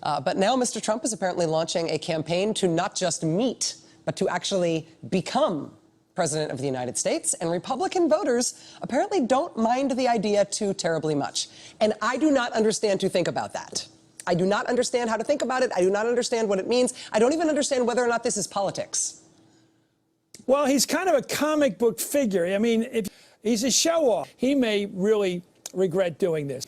But now Mr. Trump is apparently launching a campaign to not just meet, but to actually become President of the United States. And Republican voters apparently don't mind the idea too terribly much. And I do not understand to think about that. I do not understand how to think about it. I do not understand what it means. I don't even understand whether or not this is politics. Well, he's kind of a comic book figure. I mean, if he's a show-off. He may really regret doing this.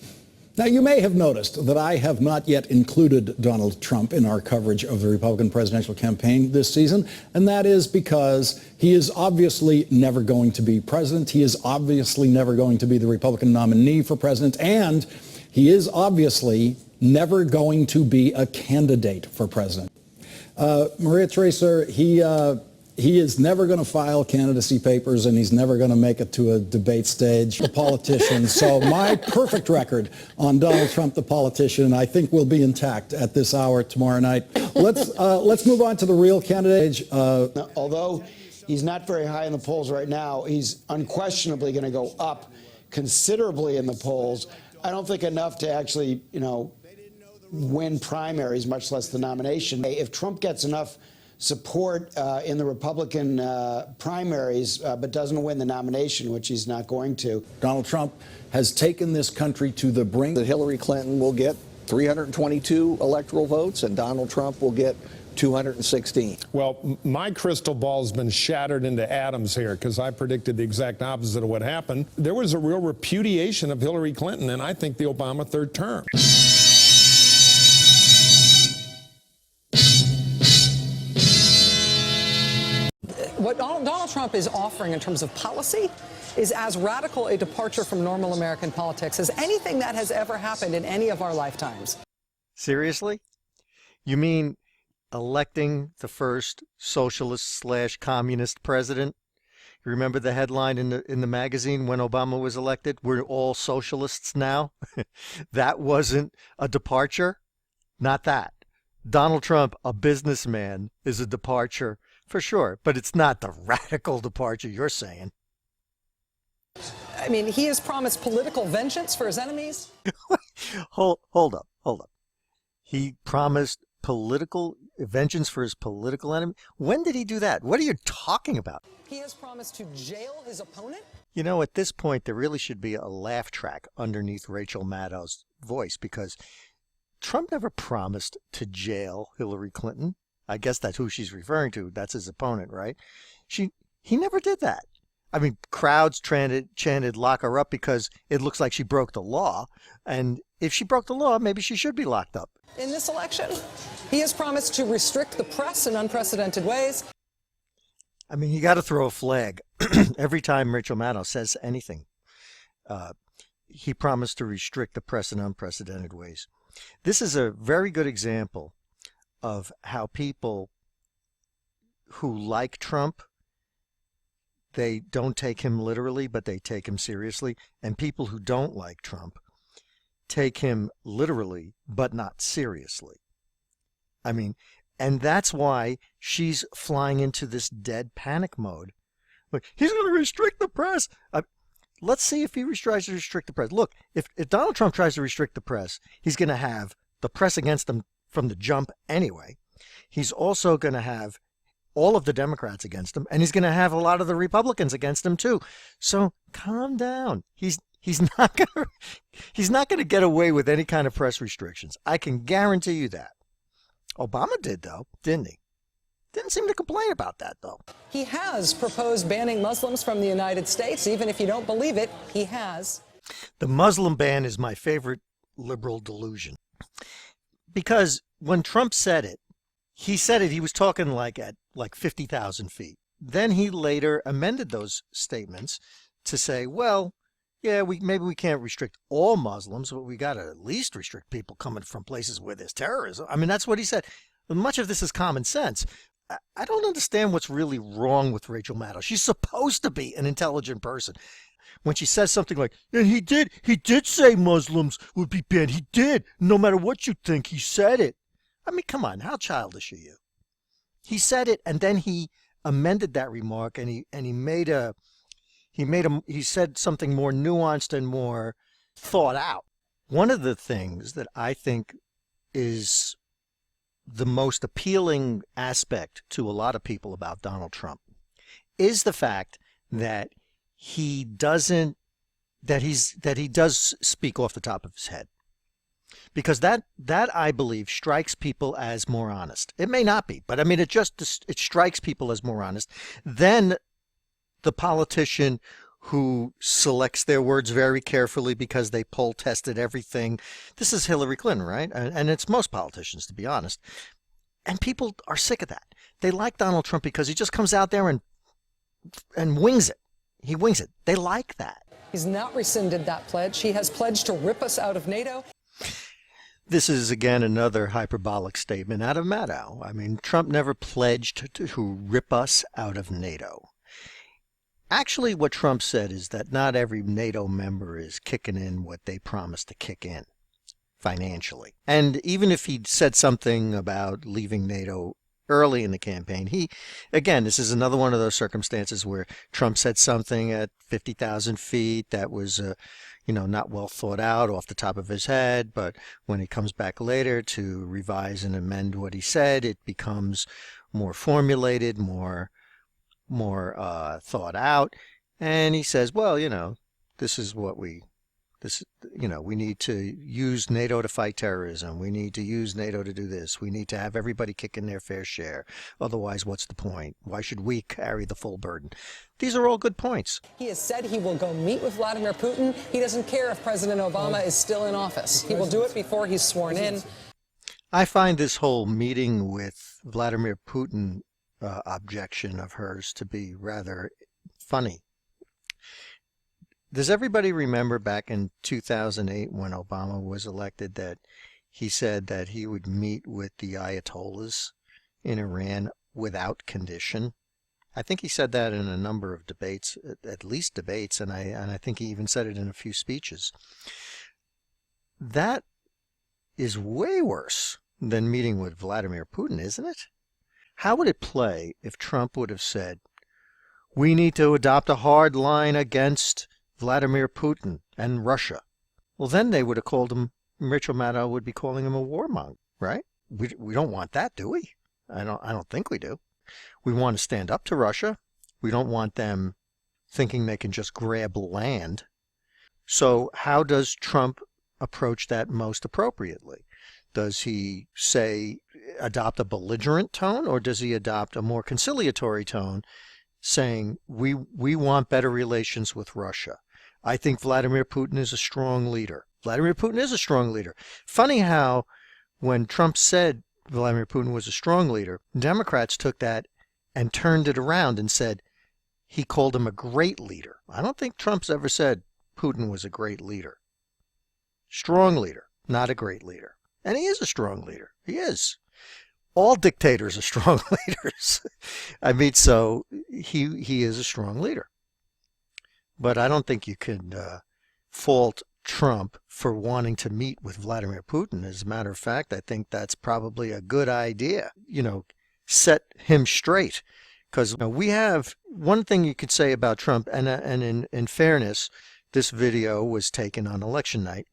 Now, you may have noticed that I have not yet included Donald Trump in our coverage of the Republican presidential campaign this season, and that is because he is obviously never going to be president. He is obviously never going to be the Republican nominee for president, and he is obviously never going to be a candidate for president. Maria Teresa, he is never going to file candidacy papers, and he's never going to make it to a debate stage, a politician. So my perfect record on Donald Trump, the politician, I think will be intact at this hour tomorrow night. Let's move on to the real candidate. Although he's not very high in the polls right now, he's unquestionably going to go up considerably in the polls. I don't think enough to actually, win primaries, much less the nomination. If Trump gets enough support in the Republican primaries, but doesn't win the nomination, which he's not going to. Donald Trump has taken this country to the brink. That Hillary Clinton will get 322 electoral votes and Donald Trump will get 216. Well, my crystal ball's been shattered into atoms here because I predicted the exact opposite of what happened. There was a real repudiation of Hillary Clinton, and I think the Obama third term. What Donald Trump is offering in terms of policy is as radical a departure from normal American politics as anything that has ever happened in any of our lifetimes. Seriously? You mean electing the first socialist/communist president? You remember the headline in the magazine when Obama was elected? We're all socialists now? That wasn't a departure? Not that. Donald Trump, a businessman, is a departure for sure, but it's not the radical departure you're saying. I mean, he has promised political vengeance for his enemies. Hold up. He promised political vengeance for his political enemy? When did he do that? What are you talking about? He has promised to jail his opponent? You know, at this point, there really should be a laugh track underneath Rachel Maddow's voice, because Trump never promised to jail Hillary Clinton. I guess that's who she's referring to. That's his opponent, right? He never did that. I mean, crowds chanted lock her up because it looks like she broke the law. And if she broke the law, maybe she should be locked up. In this election, he has promised to restrict the press in unprecedented ways. I mean, you got to throw a flag every time Rachel Maddow says anything. He promised to restrict the press in unprecedented ways. This is a very good example of how people who like Trump, they don't take him literally, but they take him seriously. And people who don't like Trump take him literally, but not seriously. I mean, and that's why she's flying into this dead panic mode. Like, he's going to restrict the press. Let's see if he tries to restrict the press. Look, if Donald Trump tries to restrict the press, he's going to have the press against him from the jump anyway. He's also going to have all of the Democrats against him, and he's going to have a lot of the Republicans against him too. So calm down. He's not going to get away with any kind of press restrictions. I can guarantee you that. Obama did, though, didn't he? Didn't seem to complain about that, though. He has proposed banning Muslims from the United States. Even if you don't believe it, he has. The Muslim ban is my favorite liberal delusion. Because when Trump said it, he was talking like at 50,000 feet. Then he later amended those statements to say, well, yeah, maybe we can't restrict all Muslims, but we got to at least restrict people coming from places where there's terrorism. I mean, that's what he said. Much of this is common sense. I don't understand what's really wrong with Rachel Maddow. She's supposed to be an intelligent person. When she says something like, and he did say Muslims would be banned. He did. No matter what you think, he said it. I mean, come on, how childish are you? He said it, and then he amended that remark, and he said something more nuanced and more thought out. One of the things that I think is the most appealing aspect to a lot of people about Donald Trump is the fact that he doesn't, that he does speak off the top of his head. Because that I believe strikes people as more honest. It may not be, but I mean it strikes people as more honest than the politician who selects their words very carefully because they poll tested everything. This is Hillary Clinton, right? And it's most politicians, to be honest. And people are sick of that. They like Donald Trump because he just comes out there and wings it. He wings it. They like that. He's not rescinded that pledge. He has pledged to rip us out of NATO. This is, again, another hyperbolic statement out of Maddow. I mean, Trump never pledged to rip us out of NATO. Actually, what Trump said is that not every NATO member is kicking in what they promised to kick in financially. And even if he'd said something about leaving NATO early in the campaign, this is another one of those circumstances where Trump said something at 50,000 feet that was not well thought out off the top of his head, but when he comes back later to revise and amend what he said, it becomes more formulated, more thought out, and he says, well, this is what we need to use NATO to fight terrorism. We need to use NATO to do this. We need to have everybody kick in their fair share. Otherwise, what's the point? Why should we carry the full burden? These are all good points. He has said he will go meet with Vladimir Putin. He doesn't care if President Obama is still in office. He will do it before he's sworn in. I find this whole meeting with Vladimir Putin objection of hers to be rather funny. Does everybody remember back in 2008 when Obama was elected that he said that he would meet with the Ayatollahs in Iran without condition? I think he said that in a number of debates, at least debates, and I think he even said it in a few speeches. That is way worse than meeting with Vladimir Putin, isn't it? How would it play if Trump would have said, we need to adopt a hard line against Vladimir Putin and Russia? Well, then they would have called him, Rachel Maddow would be calling him a warmonger, right? We don't want that, do we? I don't think we do. We want to stand up to Russia. We don't want them thinking they can just grab land. So how does Trump approach that most appropriately? Does he adopt a belligerent tone, or does he adopt a more conciliatory tone, saying we want better relations with Russia? I think Vladimir Putin is a strong leader. Vladimir Putin is a strong leader. Funny how when Trump said Vladimir Putin was a strong leader, Democrats took that and turned it around and said he called him a great leader. I don't think Trump's ever said Putin was a great leader. Strong leader, not a great leader. And he is a strong leader. He is. All dictators are strong leaders. I mean, so he is a strong leader. But I don't think you can fault Trump for wanting to meet with Vladimir Putin. As a matter of fact, I think that's probably a good idea. Set him straight. Because we have one thing you could say about Trump, and in fairness, this video was taken on election night.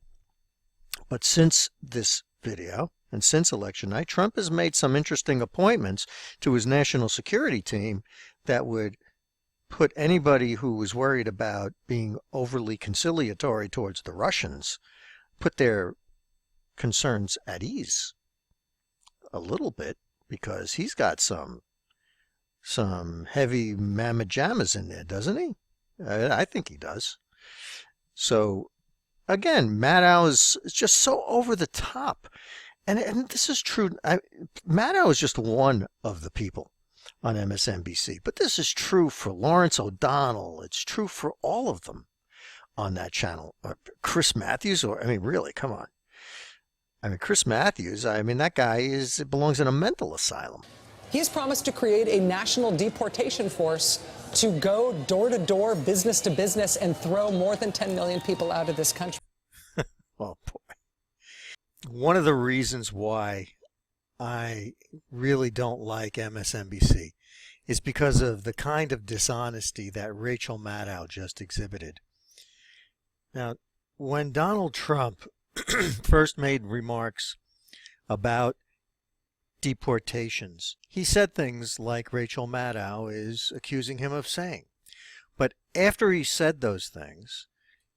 But since this video and since election night, Trump has made some interesting appointments to his national security team that would put anybody who was worried about being overly conciliatory towards the Russians, put their concerns at ease a little bit, because he's got some heavy mamma jammas in there, doesn't he? I think he does. So again, Maddow is just so over the top. And this is true. Maddow is just one of the people on MSNBC. But this is true for Lawrence O'Donnell. It's true for all of them on that channel. Chris Matthews, really, come on. Chris Matthews, that guy belongs in a mental asylum. He has promised to create a national deportation force to go door to door, business to business, and throw more than 10 million people out of this country. Oh, boy. One of the reasons why I really don't like MSNBC is because of the kind of dishonesty that Rachel Maddow just exhibited. Now, when Donald Trump first made remarks about deportations. He said things like Rachel Maddow is accusing him of saying. But after he said those things,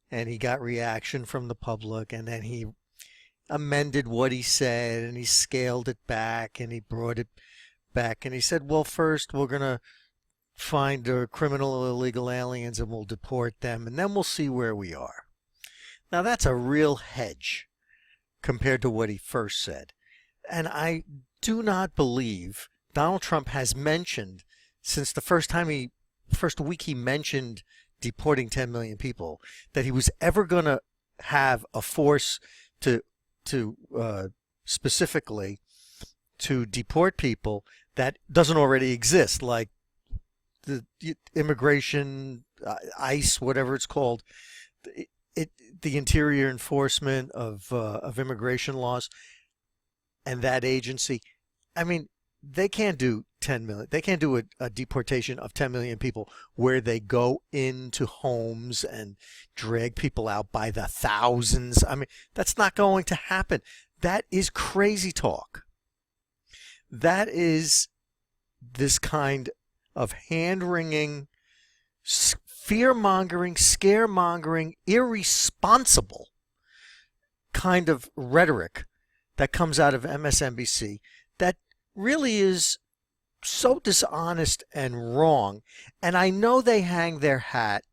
and he got reaction from the public, and then he amended what he said, and he scaled it back, and he brought it back, and he said, well, first we're going to find criminal illegal aliens and we'll deport them, and then we'll see where we are. Now that's a real hedge compared to what he first said. And I do not believe Donald Trump has mentioned, since the first week he mentioned deporting 10 million people, that he was ever going to have a force to specifically to deport people that doesn't already exist, like the immigration, ICE, whatever it's called, the interior enforcement of immigration laws, and that agency. I mean, they can't do 10 million. They can't do a deportation of 10 million people where they go into homes and drag people out by the thousands. I mean, that's not going to happen. That is crazy talk. That is this kind of hand-wringing, fear-mongering, scare-mongering, irresponsible kind of rhetoric that comes out of MSNBC that really is so dishonest and wrong. And I know they hang their hat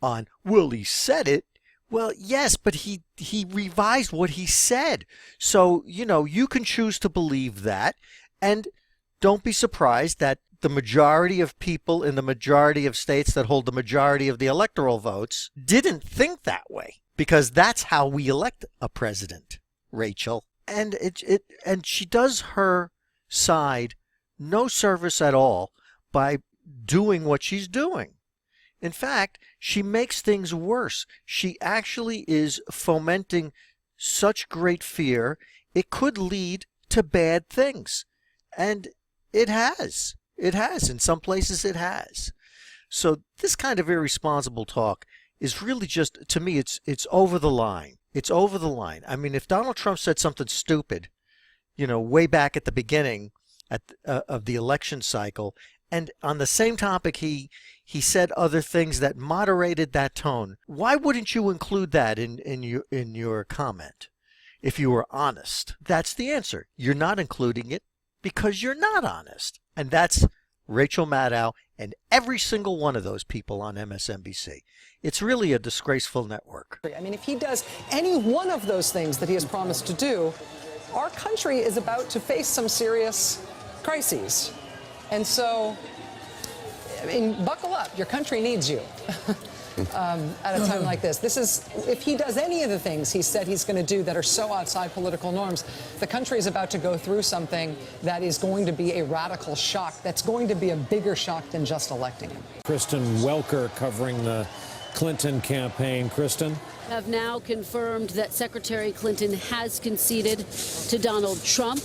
on, well, he said it. Well, yes, but he revised what he said. So, you can choose to believe that. And don't be surprised that the majority of people in the majority of states that hold the majority of the electoral votes didn't think that way, because that's how we elect a president, Rachel. And and she does her side no service at all by doing what she's doing. In fact, she makes things worse. She actually is fomenting such great fear, it could lead to bad things. And it has. It has. In some places it has. So this kind of irresponsible talk is really just, to me, it's over the line. It's over the line. I mean, if Donald Trump said something stupid, way back at the beginning of the election cycle, and on the same topic he said other things that moderated that tone, why wouldn't you include that in your comment if you were honest? That's the answer. You're not including it because you're not honest. And that's Rachel Maddow and every single one of those people on MSNBC. It's really a disgraceful network. I mean, if he does any one of those things that he has promised to do, our country is about to face some serious crises. And so, I mean, buckle up. Your country needs you at a time like this. This is, if he does any of the things he said he's going to do that are so outside political norms, the country is about to go through something that is going to be a radical shock. That's going to be a bigger shock than just electing him. Kristen Welker covering the Clinton campaign. Kristen? Have now confirmed that Secretary Clinton has conceded to Donald Trump.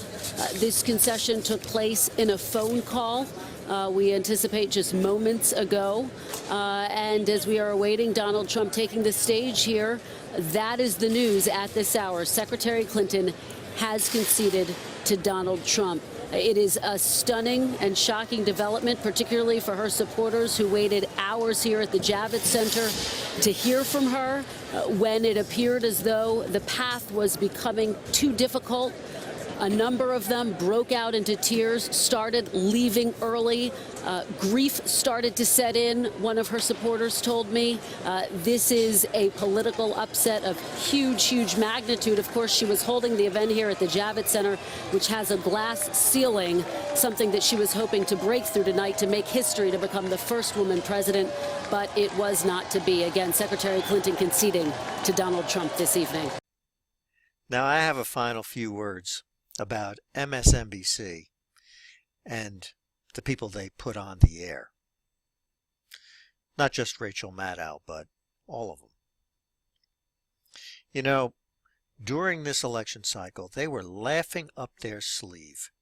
This concession took place in a phone call. We anticipate just moments ago. And as we are awaiting Donald Trump taking the stage here, that is the news at this hour. Secretary Clinton has conceded to Donald Trump. It is a stunning and shocking development, particularly for her supporters who waited hours here at the Javits Center to hear from her when it appeared as though the path was becoming too difficult. A number of them broke out into tears, started leaving early. Grief started to set in, one of her supporters told me. This is a political upset of huge, huge magnitude. Of course, she was holding the event here at the Javits Center, which has a glass ceiling, something that she was hoping to break through tonight to make history to become the first woman president. But it was not to be. Again, Secretary Clinton conceding to Donald Trump this evening. Now, I have a final few words about MSNBC and the people they put on the air. Not just Rachel Maddow, but all of them. During this election cycle, they were laughing up their sleeve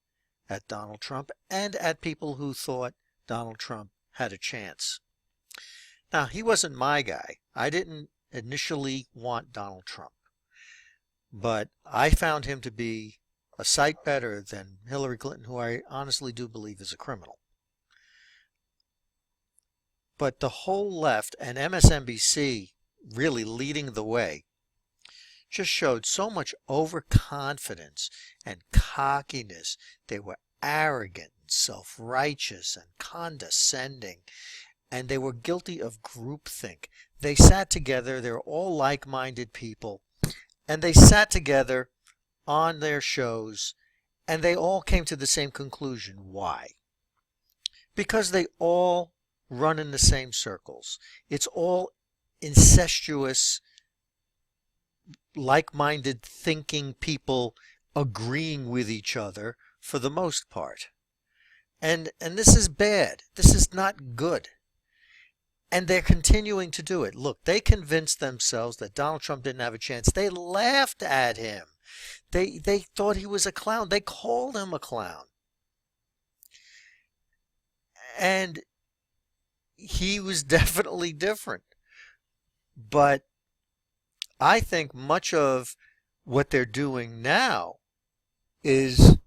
at Donald Trump and at people who thought Donald Trump had a chance. Now, he wasn't my guy. I didn't initially want Donald Trump, but I found him to be a sight better than Hillary Clinton, who I honestly do believe is a criminal. But the whole left, and MSNBC really leading the way, just showed so much overconfidence and cockiness. They were arrogant, self-righteous, and condescending, and they were guilty of groupthink. They sat together, they're all like-minded people, and they sat together on their shows, and they all came to the same conclusion. Why? Because they all run in the same circles. It's all incestuous, like-minded thinking people agreeing with each other for the most part. And this is bad. This is not good. And they're continuing to do it. Look, they convinced themselves that Donald Trump didn't have a chance. They laughed at him. They thought he was a clown. They called him a clown. And he was definitely different. But I think much of what they're doing now is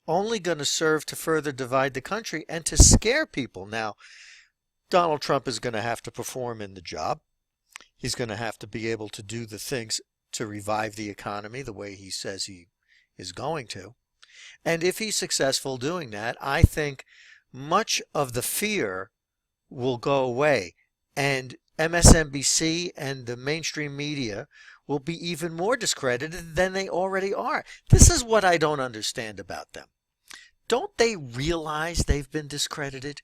only going to serve to further divide the country and to scare people. Now, Donald Trump is going to have to perform in the job. He's going to have to be able to do the things to revive the economy the way he says he is going to. And if he's successful doing that, I think much of the fear will go away. And MSNBC and the mainstream media will be even more discredited than they already are. This is what I don't understand about them. Don't they realize they've been discredited?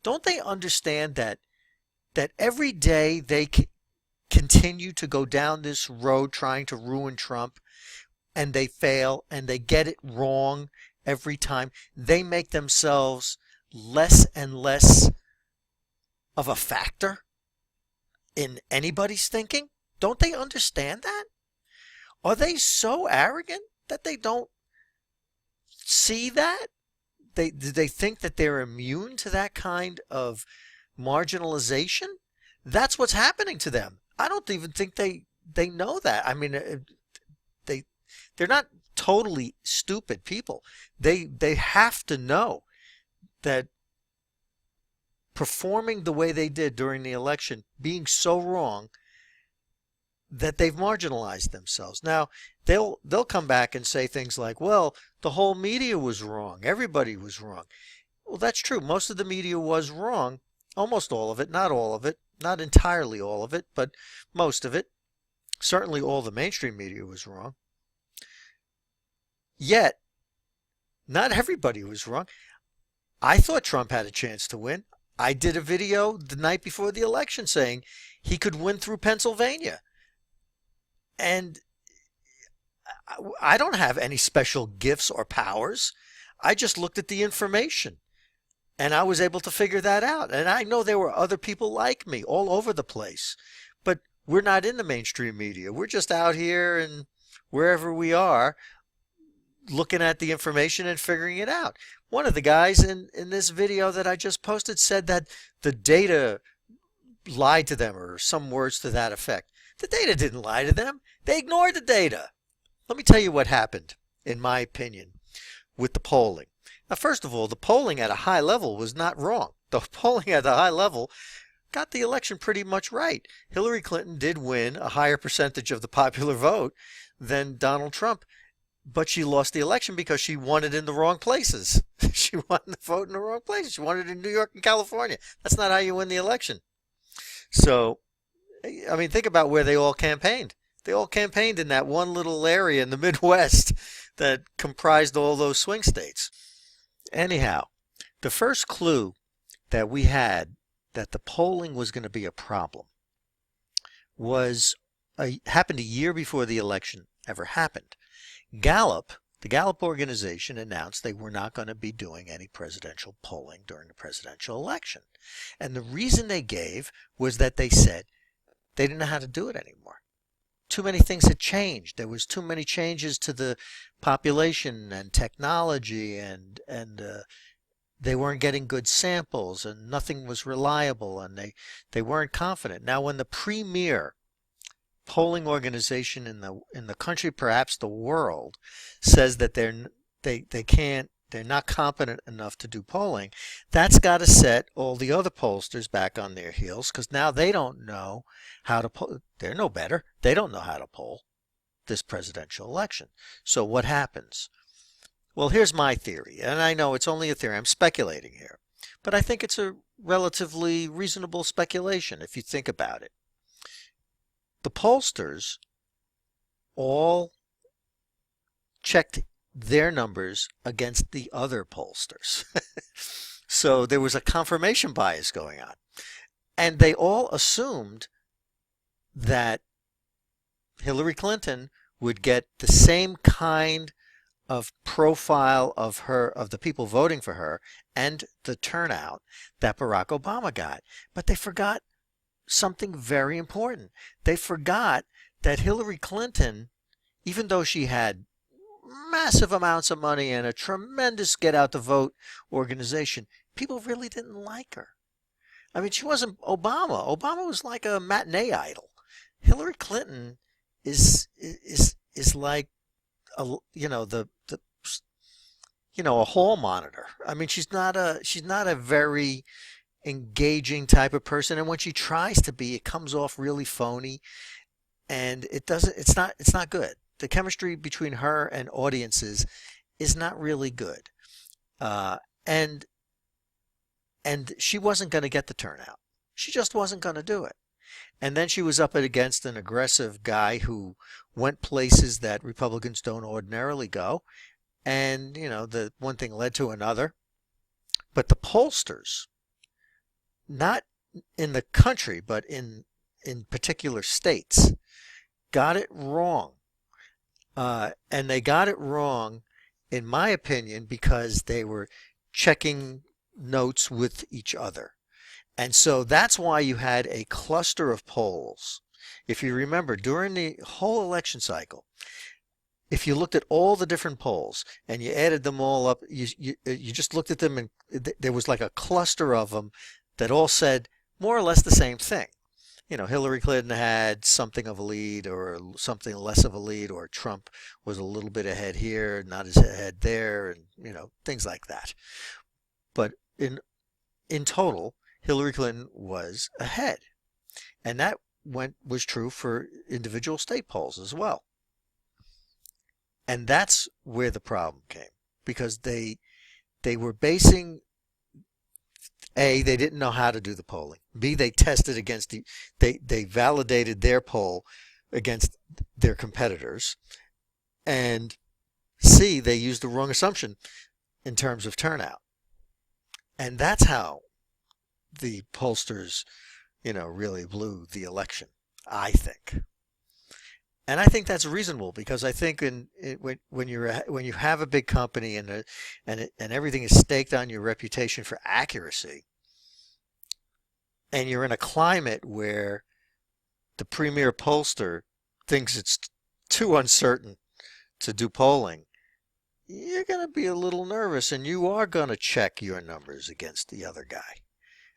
Don't they understand that every day they continue to go down this road trying to ruin Trump, and they fail and they get it wrong every time? They make themselves less and less of a factor in anybody's thinking? Don't they understand that? Are they so arrogant that they don't see that? Do they think that they're immune to that kind of marginalization? That's what's happening to them. I don't even think they know that. I mean, they're not totally stupid people. They have to know that performing the way they did during the election, being so wrong, that they've marginalized themselves. Now, they'll come back and say things like, well, the whole media was wrong. Everybody was wrong. Well, that's true. Most of the media was wrong. Almost all of it. Not all of it. Not entirely all of it, but most of it. Certainly all the mainstream media was wrong. Yet, not everybody was wrong. I thought Trump had a chance to win. I did a video the night before the election saying he could win through Pennsylvania. And I don't have any special gifts or powers. I just looked at the information and I was able to figure that out. And I know there were other people like me all over the place, but we're not in the mainstream media. We're just out here and wherever we are looking at the information and figuring it out. One of the guys in this video that I just posted said that the data lied to them, or some words to that effect. The data didn't lie to them. They ignored the data. Let me tell you what happened, in my opinion, with the polling. Now, first of all, the polling at a high level was not wrong. The polling at a high level got the election pretty much right. Hillary Clinton did win a higher percentage of the popular vote than Donald Trump, but she lost the election because she won it in the wrong places. She won the vote in the wrong places. She won it in New York and California. That's not how you win the election. So, I mean, think about where they all campaigned. They all campaigned in that one little area in the Midwest that comprised all those swing states. Anyhow, the first clue that we had that the polling was going to be a problem happened a year before the election ever happened. Gallup, the Gallup organization, announced they were not going to be doing any presidential polling during the presidential election. And the reason they gave was that they said they didn't know how to do it anymore. Too many things had changed. There was too many changes to the population and technology, and they weren't getting good samples, and nothing was reliable, and they weren't confident. Now, when the premier polling organization in the country, perhaps the world, says that they're not competent enough to do polling, that's got to set all the other pollsters back on their heels, because now they don't know how to poll. They're no better. They don't know how to poll this presidential election. So what happens? Well, here's my theory, and I know it's only a theory. I'm speculating here, but I think it's a relatively reasonable speculation if you think about it. The pollsters all checked their numbers against the other pollsters. So there was a confirmation bias going on. And they all assumed that Hillary Clinton would get the same kind of profile of the people voting for her and the turnout that Barack Obama got. But they forgot something very important. They forgot that Hillary Clinton, even though she had massive amounts of money and a tremendous get out the vote organization, people really didn't like her. I mean, she wasn't Obama. Obama was like a matinee idol. Hillary Clinton is like a a hall monitor. I mean, she's not a very engaging type of person, and when she tries to be, it comes off really phony, and it's not good. The chemistry between her and audiences is not really good, and she wasn't going to get the turnout. She just wasn't going to do it. And then she was up against an aggressive guy who went places that Republicans don't ordinarily go. And, the one thing led to another. But the pollsters, not in the country, but in particular states, got it wrong. And they got it wrong, in my opinion, because they were checking notes with each other. And so that's why you had a cluster of polls. If you remember, during the whole election cycle, if you looked at all the different polls and you added them all up, you just looked at them, and there was like a cluster of them that all said more or less the same thing. Hillary Clinton had something of a lead or something less of a lead, or Trump was a little bit ahead here, not as ahead there, and things like that. But in total, Hillary Clinton was ahead. And that was true for individual state polls as well. And that's where the problem came, because they were basing, A, they didn't know how to do the polling. B, they tested against they validated their poll against their competitors. And C, they used the wrong assumption in terms of turnout. And that's how the pollsters, really blew the election, I think. And I think that's reasonable, because I think when you have a big company and everything is staked on your reputation for accuracy, and you're in a climate where the premier pollster thinks it's too uncertain to do polling, you're going to be a little nervous, and you are going to check your numbers against the other guy.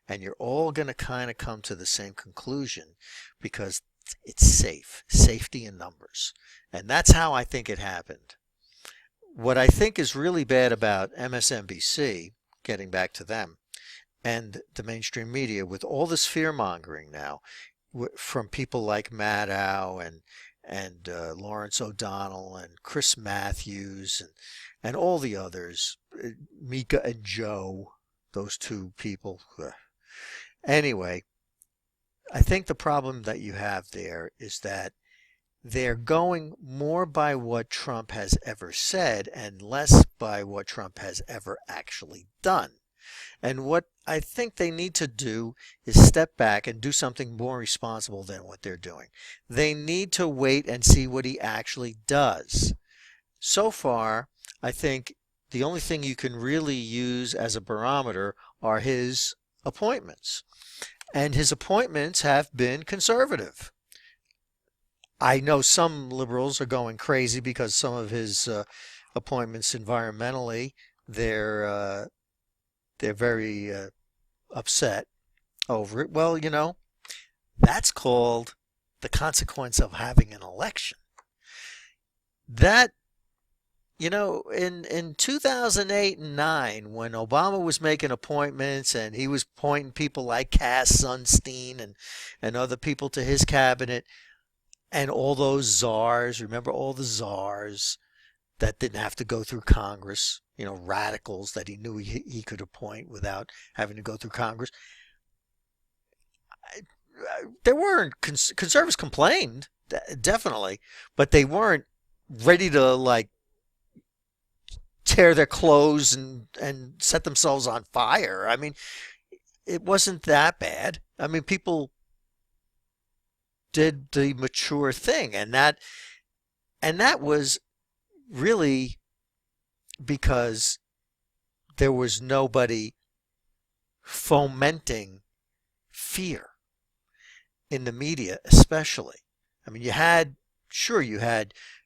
And you're all going to kind of come to the same conclusion, because it's safety in numbers. And that's how I think it happened. What I think is really bad about MSNBC, getting back to them, and the mainstream media, with all this fear-mongering now, from people like Maddow and Lawrence O'Donnell and Chris Matthews and all the others, Mika and Joe, those two people. Anyway, I think the problem that you have there is that they're going more by what Trump has ever said and less by what Trump has ever actually done. And what I think they need to do is step back and do something more responsible than what they're doing. They need to wait and see what he actually does. So far, I think the only thing you can really use as a barometer are his appointments. And his appointments have been conservative. I know some liberals are going crazy because some of his appointments environmentally, they're very upset over it. Well, that's called the consequence of having an election. That, in 2008 and 9, when Obama was making appointments and he was appointing people like Cass Sunstein and other people to his cabinet, and all those czars, remember all the czars that didn't have to go through Congress, radicals that he knew he could appoint without having to go through Congress. There weren't, conservatives complained, definitely, but they weren't ready to tear their clothes and set themselves on fire. I mean, it wasn't that bad. I mean, people did the mature thing, and that was really because there was nobody fomenting fear in the media, especially. I mean, you had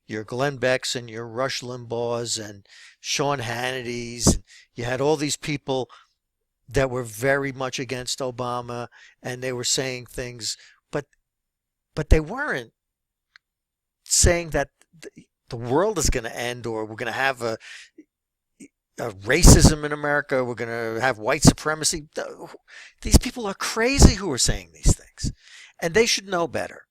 your Glenn Becks and your Rush Limbaughs and Sean Hannity's, and you had all these people that were very much against Obama, and they were saying things, but they weren't saying that the world is going to end, or we're going to have a racism in America, we're going to have white supremacy. These people are crazy who are saying these things, and they should know better.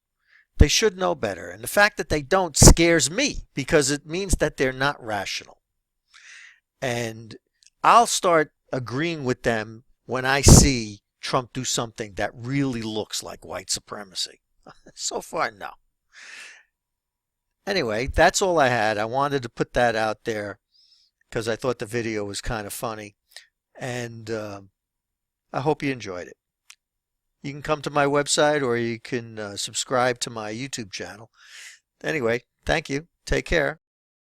They should know better. And the fact that they don't scares me, because it means that they're not rational. And I'll start agreeing with them when I see Trump do something that really looks like white supremacy. So far, no. Anyway, that's all I had. I wanted to put that out there because I thought the video was kind of funny. And I hope you enjoyed it. You can come to my website, or you can subscribe to my YouTube channel. Anyway, thank you. Take care.